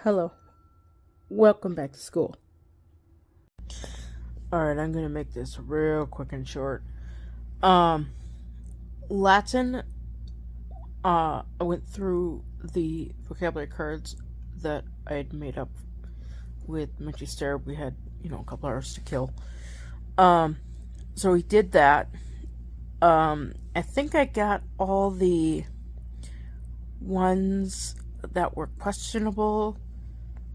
Hello. Welcome back to school. Alright, I'm gonna make this real quick and short. Um, Latin, I went through the vocabulary cards that I had made up with Magister. We had, a couple hours to kill. So we did that. I think I got all the ones that were questionable.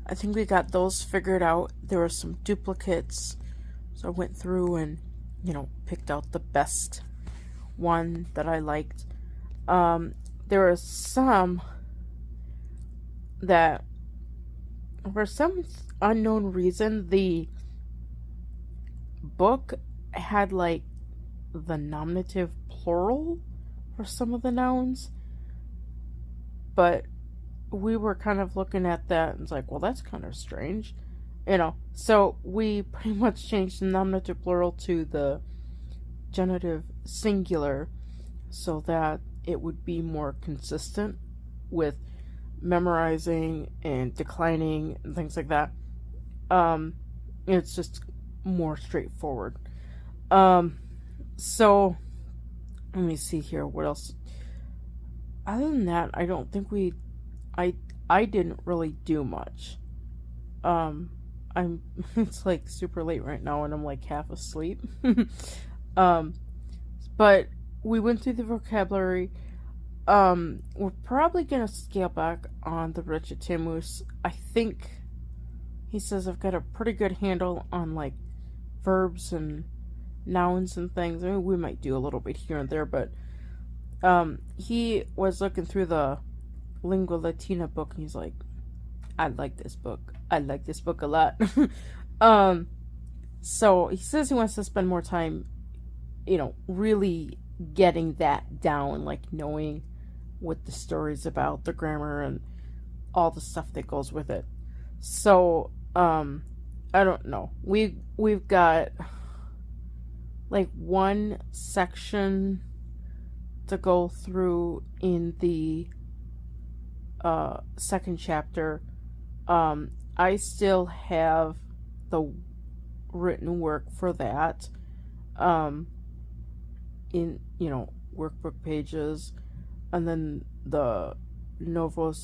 I think we got those figured out. There were some duplicates, so I went through and, picked out the best one that I liked. There were some that, for some unknown reason, the book had, the nominative plural for some of the nouns, but we were kind of looking at that and it's like, well, that's kind of strange, so we pretty much changed the nominative plural to the genitive singular so that it would be more consistent with memorizing and declining and things like that. It's just more straightforward. So let me see here, what else. Other than that, I don't think I didn't really do much. It's like super late right now and I'm like half asleep. But we went through the vocabulary. We're probably gonna scale back on the Recitamus. I think he says I've got a pretty good handle on verbs and nouns and things. I mean, we might do a little bit here and there, but he was looking through the Lingua Latina book and he's like, I like this book. I like this book a lot. So he says he wants to spend more time, really getting that down, knowing what the story's about, the grammar and all the stuff that goes with it. So, I don't know. We've got one section to go through in the second chapter. I still have the written work for that in workbook pages, and then the novum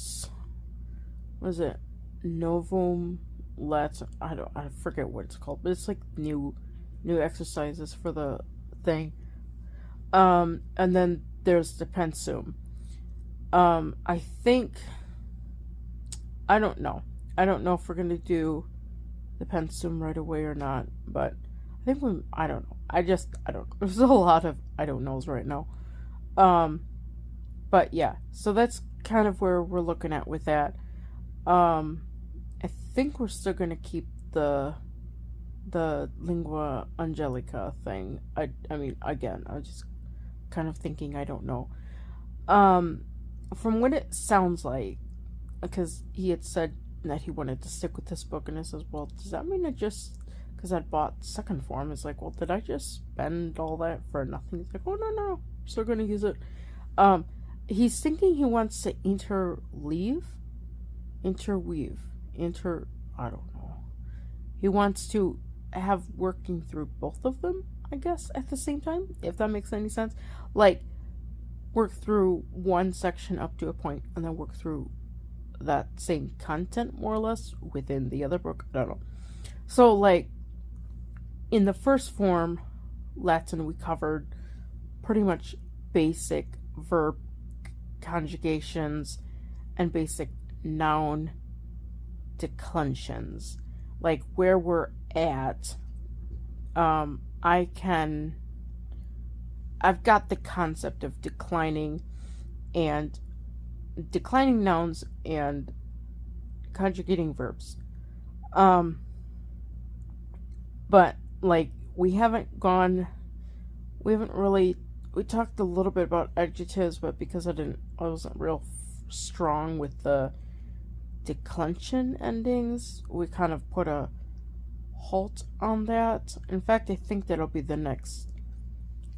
Latin. I forget what it's called, but it's new exercises for the thing. And then there's the pensum. I think, I don't know if we're gonna do the pensum right away or not, but I think I don't know. I don't know. There's a lot of I don't knows right now. But yeah, so that's kind of where we're looking at with that. I think we're still gonna keep the lingua angelica thing. I mean, again, I was just kind of thinking, I don't know. From what it sounds like, because he had said that he wanted to stick with this book, and I says, well, does that mean because I'd bought second form, it's like, well, did I just spend all that for nothing? He's like, oh, no, I'm still gonna use it. He's thinking he wants to interweave, I don't know. He wants to have working through both of them, I guess, at the same time, if that makes any sense. Work through one section up to a point, and then work through that same content, more or less, within the other book. I don't know. So, in the first form, Latin, we covered pretty much basic verb conjugations and basic noun declensions. Where we're at, I've got the concept of declining nouns and conjugating verbs. But we talked a little bit about adjectives, but because I wasn't real strong with the declension endings, we kind of put a halt on that. In fact, I think that'll be the next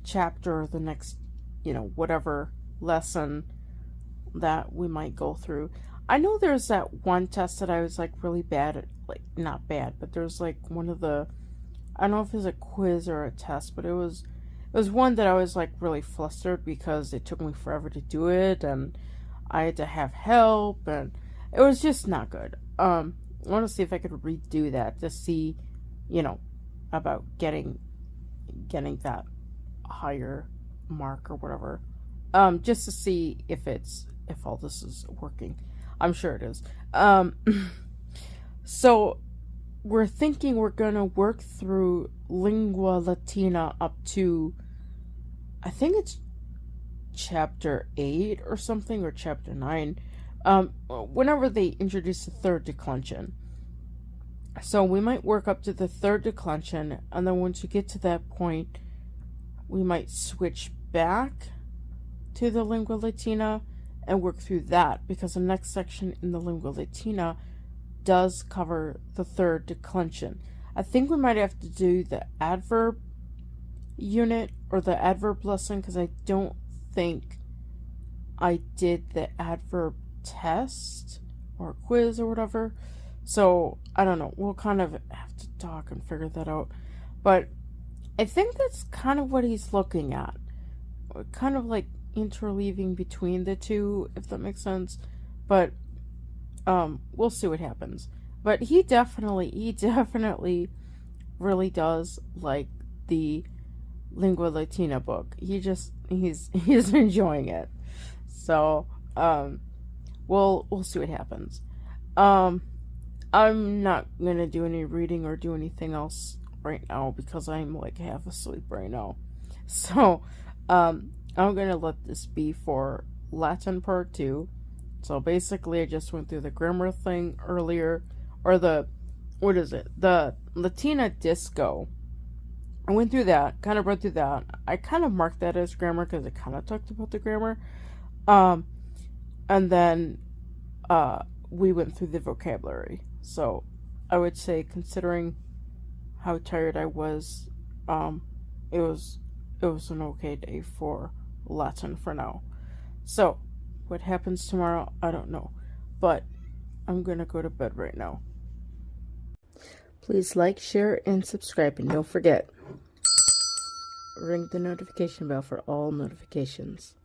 chapter, the next, whatever lesson that we might go through. I know there's that one test that I was like really bad at, like not bad, but there's like one of the, I don't know if it was a quiz or a test, but it was one that I was like really flustered because it took me forever to do it and I had to have help and it was just not good. I want to see if I could redo that to see, you know, about getting that higher mark or whatever. Just to see if all this is working. I'm sure it is. So we're thinking we're gonna work through Lingua Latina up to, I think it's chapter 8 or something, or chapter 9. Whenever they introduce the third declension. So we might work up to the third declension, and then once you get to that point, we might switch back to the Lingua Latina and work through that, because the next section in the Lingua Latina does cover the third declension. I think we might have to do the adverb unit or the adverb lesson, because I don't think I did the adverb test or quiz or whatever. So I don't know, we'll kind of have to talk and figure that out. But I think that's kind of what he's looking at, kind of like interleaving between the two, if that makes sense. But we'll see what happens. But he definitely really does like the Lingua Latina book. He's enjoying it. So we'll see what happens. I'm not gonna do any reading or do anything else right now because I'm like half asleep right now. So I'm gonna let this be for Latin part 2. So basically I just went through the grammar thing earlier, or the Latina disco. I went through that, kind of read through that. I kind of marked that as grammar because it kind of talked about the grammar. And then we went through the vocabulary. So I would say, considering how tired I was, it was an okay day for Latin for now. So what happens tomorrow, I don't know. But I'm gonna go to bed right now. Please like, share, and subscribe, and don't forget, ring the notification bell for all notifications.